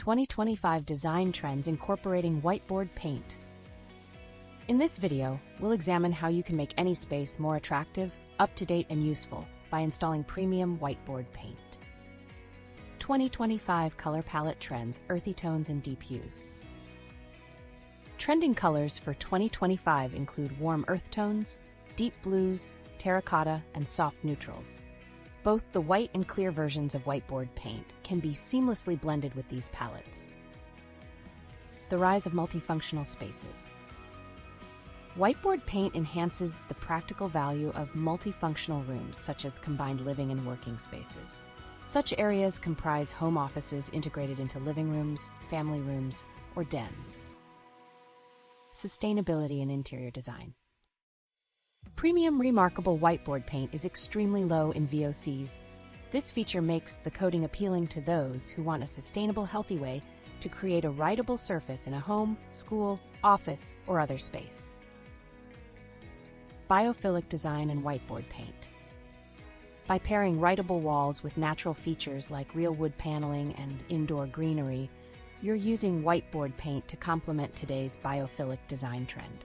2025 design trends incorporating whiteboard paint. In this video, we'll examine how you can make any space more attractive, up-to-date, and useful by installing premium whiteboard paint. 2025 color palette trends, earthy tones and deep hues. Trending colors for 2025 include warm earth tones, deep blues, terracotta, and soft neutrals. Both the white and clear versions of whiteboard paint can be seamlessly blended with these palettes. The rise of multifunctional spaces. Whiteboard paint enhances the practical value of multifunctional rooms such as combined living and working spaces. Such areas comprise home offices integrated into living rooms, family rooms, or dens. Sustainability and interior design. Premium remarkable whiteboard paint is extremely low in VOCs. This feature makes the coating appealing to those who want a sustainable, healthy way to create a writable surface in a home, school, office, or other space. Biophilic design and whiteboard paint. By pairing writable walls with natural features like real wood paneling and indoor greenery, you're using whiteboard paint to complement today's biophilic design trend.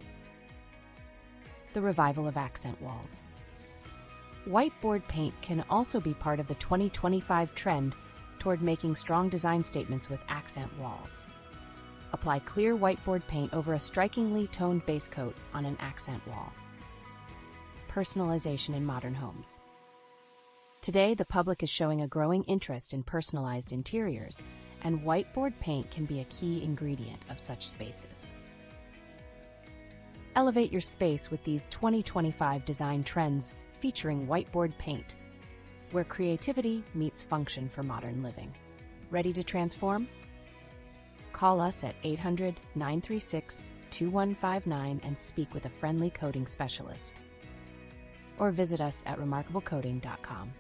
The revival of accent walls. Whiteboard paint can also be part of the 2025 trend toward making strong design statements with accent walls. Apply clear whiteboard paint over a strikingly toned base coat on an accent wall. Personalization in modern homes. Today, the public is showing a growing interest in personalized interiors, and whiteboard paint can be a key ingredient of such spaces. Elevate your space with these 2025 design trends featuring whiteboard paint, where creativity meets function for modern living. Ready to transform? Call us at 800-936-2159 and speak with a friendly coating specialist. Or visit us at remarkablecoating.com.